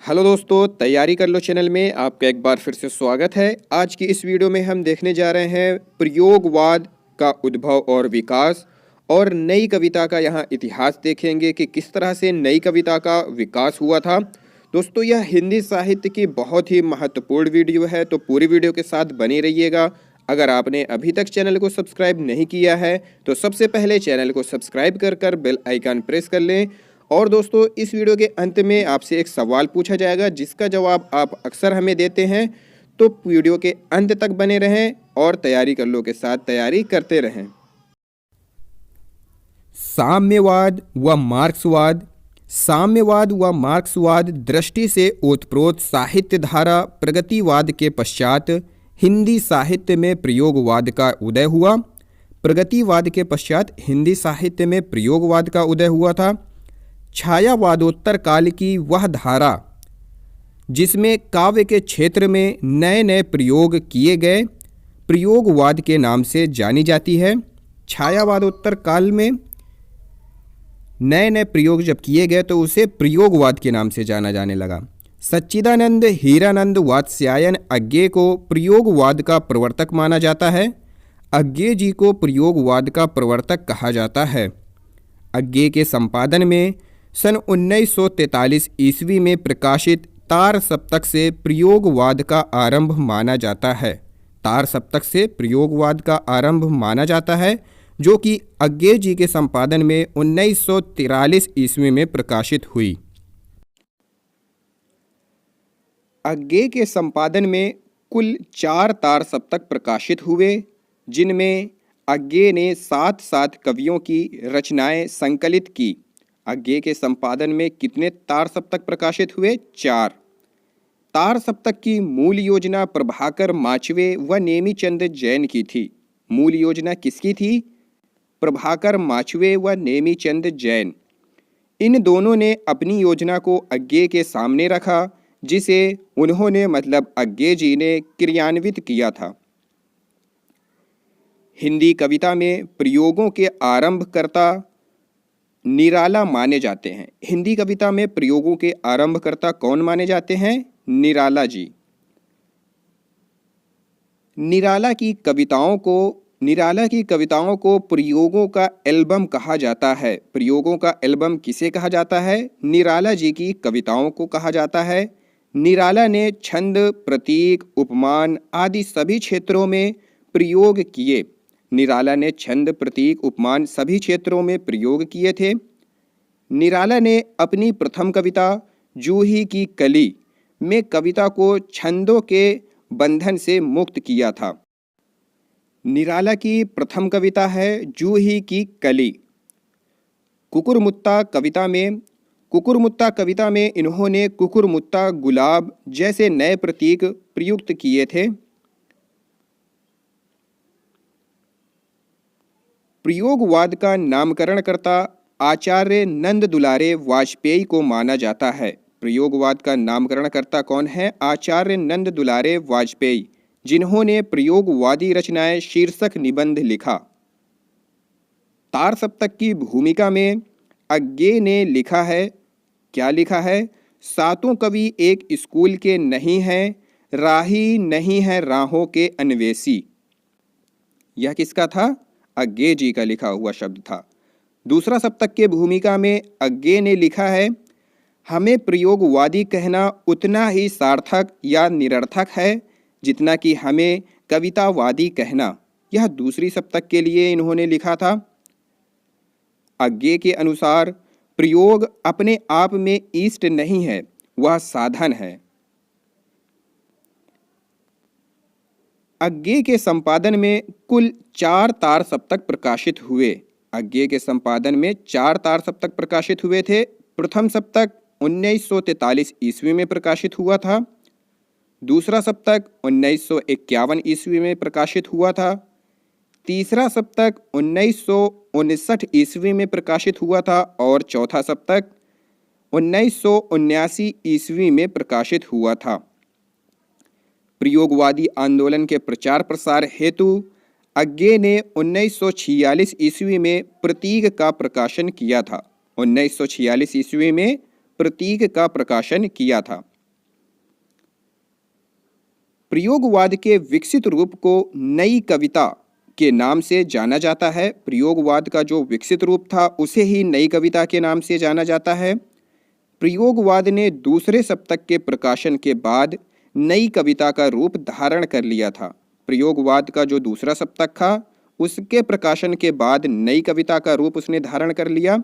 Hello दोस्तों, तैयारी कर लो चैनल में आपका एक बार फिर से स्वागत है। आज की इस वीडियो में हम देखने जा रहे हैं प्रयोगवाद का उद्भव और विकास और नई कविता का यहाँ इतिहास देखेंगे कि किस तरह से नई कविता का विकास हुआ था। दोस्तों, यह हिंदी साहित्य की बहुत ही महत्वपूर्ण वीडियो है, तो पूरी वीडियो के साथ बने रहिएगा। अगर आपने अभी तक चैनल को सब्सक्राइब नहीं किया है तो सबसे पहले चैनल को सब्सक्राइब कर बेल आइकन प्रेस कर लें। और दोस्तों, इस वीडियो के अंत में आपसे एक सवाल पूछा जाएगा जिसका जवाब आप अक्सर हमें देते हैं, तो वीडियो के अंत तक बने रहें और तैयारी कर लो के साथ तैयारी करते रहें। साम्यवाद व मार्क्सवाद। साम्यवाद व मार्क्सवाद दृष्टि से ओतप्रोत साहित्य धारा प्रगतिवाद के पश्चात हिंदी साहित्य में प्रयोगवाद का उदय हुआ। प्रगतिवाद के पश्चात हिंदी साहित्य में प्रयोगवाद का उदय हुआ था। छायावादोत्तर काल की वह धारा जिसमें काव्य के क्षेत्र में नए नए प्रयोग किए गए, प्रयोगवाद के नाम से जानी जाती है। छायावादोत्तर काल में नए नए प्रयोग जब किए गए तो उसे प्रयोगवाद के नाम से जाना जाने लगा। सच्चिदानंद हीरानंद वात्स्यायन अज्ञे को प्रयोगवाद का प्रवर्तक माना जाता है। अज्ञे जी को प्रयोगवाद का प्रवर्तक कहा जाता है। अज्ञे के संपादन में सन 1943 ईस्वी में प्रकाशित तार सप्तक से प्रयोगवाद का आरंभ माना जाता है। तार सप्तक से प्रयोगवाद का आरंभ माना जाता है, जो कि अज्ञे जी के संपादन में 1943 ईस्वी में प्रकाशित हुई। अज्ञे के संपादन में कुल 4 तार सप्तक प्रकाशित हुए, जिनमें अज्ञे ने 7 कवियों की रचनाएं संकलित की। अज्ञे के संपादन में कितने तार सप्तक प्रकाशित हुए? 4। तार सप्तक की मूल योजना प्रभाकर माचवे व नेमीचंद जैन की थी। मूल योजना किसकी थी? प्रभाकर माचवे व नेमीचंद जैन। इन दोनों ने अपनी योजना को अज्ञे के सामने रखा, जिसे उन्होंने मतलब अज्ञे जी ने क्रियान्वित किया था। हिंदी कविता में प्रयोगों के आरंभकर्ता निराला माने जाते हैं। हिंदी कविता में प्रयोगों के आरंभकर्ता कौन माने जाते हैं? निराला जी। निराला की कविताओं को प्रयोगों का एल्बम कहा जाता है। प्रयोगों का एल्बम किसे कहा जाता है? निराला जी की कविताओं को कहा जाता है। निराला ने छंद, प्रतीक, उपमान आदि सभी क्षेत्रों में प्रयोग किए। निराला ने छंद, प्रतीक, उपमान सभी क्षेत्रों में प्रयोग किए थे। निराला ने अपनी प्रथम कविता जूही की कली में कविता को छंदों के बंधन से मुक्त किया था। निराला की प्रथम कविता है जूही की कली। कुकुरमुत्ता कविता में इन्होंने कुकुरमुत्ता, गुलाब जैसे नए प्रतीक प्रयुक्त किए थे। प्रयोगवाद का नामकरणकर्ता आचार्य नंद दुलारे वाजपेयी को माना जाता है। प्रयोगवाद का नामकरणकर्ता कौन है? आचार्य नंद दुलारे वाजपेयी, जिन्होंने प्रयोगवादी रचनाएं शीर्षक निबंध लिखा। तार सप्तक की भूमिका में अज्ञे ने लिखा है, क्या लिखा है? 7 कवि एक स्कूल के नहीं हैं, राही नहीं है राहों के अन्वेषी। यह किसका था? अज्ञे जी का लिखा हुआ शब्द था। दूसरा सप्तक के भूमिका में अज्ञे ने लिखा है, हमें प्रयोगवादी कहना उतना ही सार्थक या निरर्थक है जितना कि हमें कवितावादी कहना। यह दूसरी सप्तक के लिए इन्होंने लिखा था। अज्ञे के अनुसार प्रयोग अपने आप में इष्ट नहीं है, वह साधन है। अज्ञे के संपादन में कुल 4 तार सप्तक प्रकाशित हुए। अज्ञे के संपादन में 4 तार सप्तक प्रकाशित हुए थे। प्रथम सप्तक 1943 ईस्वी में प्रकाशित हुआ था। दूसरा सप्तक 1951 ईस्वी में प्रकाशित हुआ था। तीसरा सप्तक 1959 ईस्वी में प्रकाशित हुआ था और चौथा सप्तक 1979 ईस्वी में प्रकाशित हुआ था। प्रयोगवादी आंदोलन के प्रचार प्रसार हेतु अज्ञे ने 1946 ईस्वी में प्रतीक का प्रकाशन किया था। 1946 ईस्वी में प्रतीक का प्रकाशन किया था। प्रयोगवाद के विकसित रूप को नई कविता के नाम से जाना जाता है। प्रयोगवाद का जो विकसित रूप था उसे ही नई कविता के नाम से जाना जाता है। प्रयोगवाद ने दूसरे सप्तक के प्रकाशन के बाद नई कविता का रूप धारण कर लिया था। प्रयोगवाद का जो दूसरा सप्तक था उसके प्रकाशन के बाद नई कविता का रूप उसने धारण कर लिया।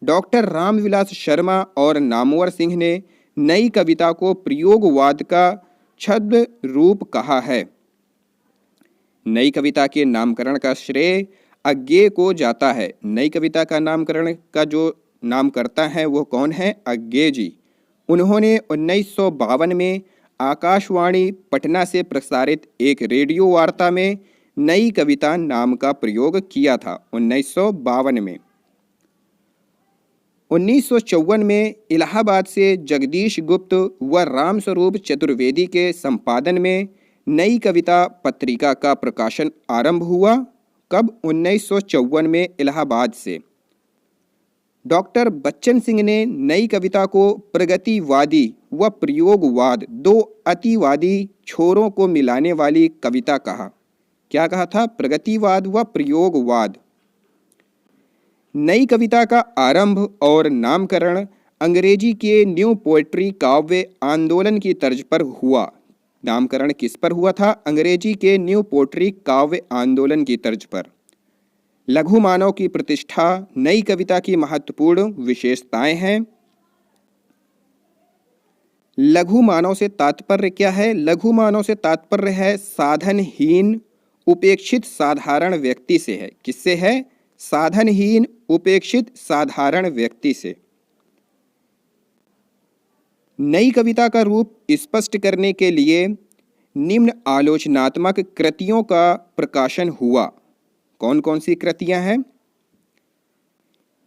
डॉक्टर रामविलास शर्मा और नामवर सिंह ने नई कविता को प्रयोगवाद का छद्म रूप कहा है। नई कविता के नामकरण का श्रेय अज्ञेय को जाता है। नई कविता का नामकरण का जो नाम करता है वो कौन है? अज्ञेय जी। उन्होंने 1952 में आकाशवाणी पटना से प्रसारित एक रेडियो वार्ता में नई कविता नाम का प्रयोग किया था। 1952 में 1954 में इलाहाबाद से जगदीश गुप्त व रामस्वरूप चतुर्वेदी के संपादन में नई कविता पत्रिका का प्रकाशन आरंभ हुआ। कब? 1954 में इलाहाबाद से। डॉक्टर बच्चन सिंह ने नई कविता को प्रगतिवादी व प्रयोगवाद, दो अतिवादी छोरों को मिलाने वाली कविता कहा। क्या कहा था? प्रगतिवाद व प्रयोगवाद। नई कविता का आरंभ और नामकरण अंग्रेजी के न्यू पोएट्री काव्य आंदोलन की तर्ज पर हुआ। नामकरण किस पर हुआ था? अंग्रेजी के न्यू पोएट्री काव्य आंदोलन की तर्ज पर। लघु मानव की प्रतिष्ठा नई कविता की महत्वपूर्ण विशेषताएं हैं। लघु मानव से तात्पर्य क्या है? लघु मानव से तात्पर्य है साधनहीन उपेक्षित साधारण व्यक्ति से है। किससे है? साधनहीन उपेक्षित साधारण व्यक्ति से। नई कविता का रूप स्पष्ट करने के लिए निम्न आलोचनात्मक कृतियों का प्रकाशन हुआ। कौन कौन सी कृतियां हैं?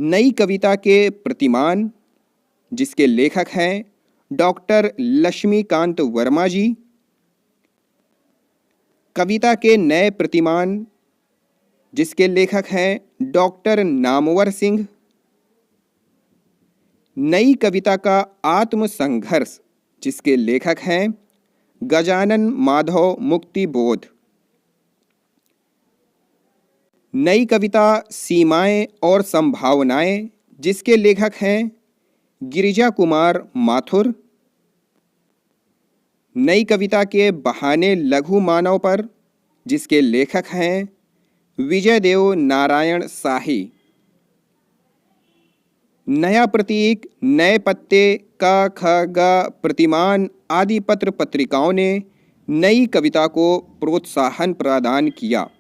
नई कविता के प्रतिमान, जिसके लेखक हैं डॉक्टर लक्ष्मीकांत वर्मा जी। कविता के नए प्रतिमान, जिसके लेखक हैं डॉक्टर नामवर सिंह। नई कविता का आत्मसंघर्ष, जिसके लेखक हैं गजानन माधव मुक्तिबोध। नई कविता सीमाएं और संभावनाएं, जिसके लेखक हैं गिरिजा कुमार माथुर। नई कविता के बहाने लघु मानव पर, जिसके लेखक हैं विजयदेव नारायण शाही। नया प्रतीक, नए पत्ते, का ख ग प्रतिमान आदि पत्र पत्रिकाओं ने नई कविता को प्रोत्साहन प्रदान किया।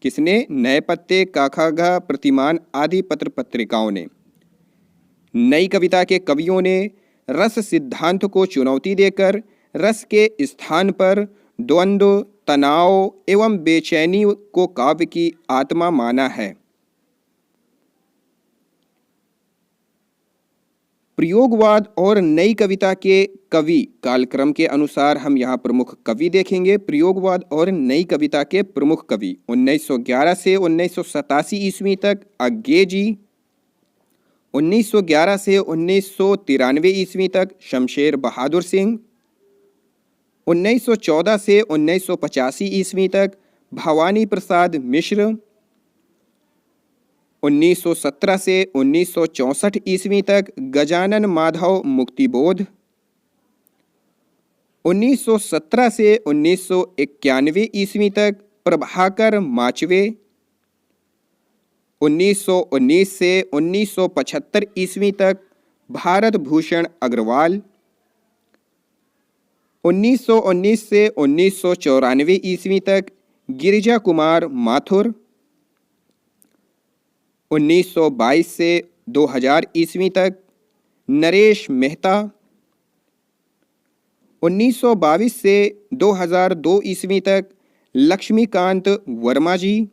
किसने? नए पत्ते, का ख ग प्रतिमान आदि पत्र पत्रिकाओं ने। नई कविता के कवियों ने रस सिद्धांत को चुनौती देकर रस के स्थान पर द्वंद्व, तनाव एवं बेचैनी को काव्य की आत्मा माना है। प्रयोगवाद और नई कविता के कवि कालक्रम के अनुसार हम यहाँ प्रमुख कवि देखेंगे। प्रयोगवाद और नई कविता के प्रमुख कवि 1911 से 1987 ईस्वी तक अज्ञेय जी। 1911 से 1993 ईस्वी तक शमशेर बहादुर सिंह। 1914 से 1985 ईस्वी तक भवानी प्रसाद मिश्र। 1917 से 1964 ईस्वी तक गजानन माधव मुक्तिबोध। 1917 से 1991 ईस्वी तक प्रभाकर माचवे। 1919 से 1975 ईस्वी तक भारत भूषण अग्रवाल। 1919 से 1994 ईस्वी तक गिरिजा कुमार माथुर। 1922 से 2000 ईस्वी तक नरेश मेहता। 1922 से 2002 ईस्वी तक लक्ष्मीकांत वर्मा जी।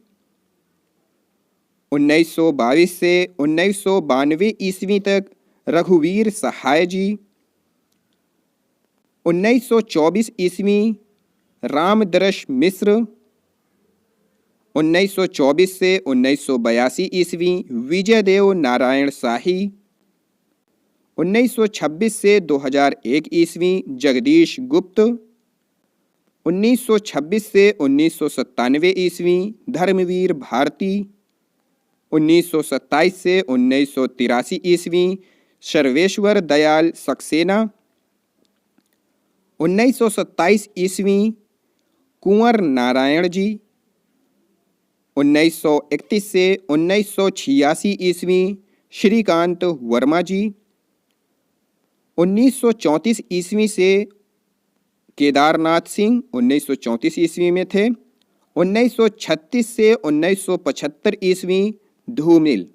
1922 से 1992 ईस्वी तक रघुवीर सहाय जी। 1924 ईस्वी रामदर्श मिश्र। 1924 से 1982 ईस्वी विजयदेव नारायण शाही। 1926 से 2001 ईस्वी जगदीश गुप्त। 1926 से 1997 ईस्वी धर्मवीर भारती, 1927 से 1983 ईस्वी सर्वेश्वर दयाल सक्सेना, 1927 ईस्वी कुंवर नारायण जी, 1931 से 1986 ईस्वी श्रीकांत वर्मा जी, 1934 ईस्वी से केदारनाथ सिंह 1934 ईस्वी में थे, 1936 से 1975 ईस्वी धूमिल।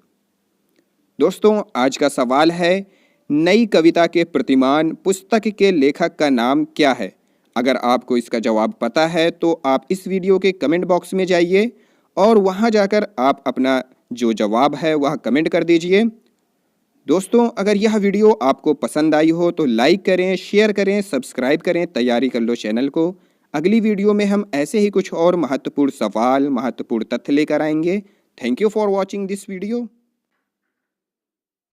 दोस्तों, आज का सवाल है, नई कविता के प्रतिमान पुस्तक के लेखक का नाम क्या है? अगर आपको इसका जवाब पता है तो आप इस वीडियो के कमेंट बॉक्स में जाइए और वहां जाकर आप अपना जो जवाब है वह कमेंट कर दीजिए। दोस्तों, अगर यह वीडियो आपको पसंद आई हो तो लाइक करें, शेयर करें, सब्सक्राइब करें, तैयारी कर लो चैनल को। अगली वीडियो में हम ऐसे ही कुछ और महत्वपूर्ण सवाल, महत्वपूर्ण तथ्य लेकर आएंगे। Thank you for watching this video.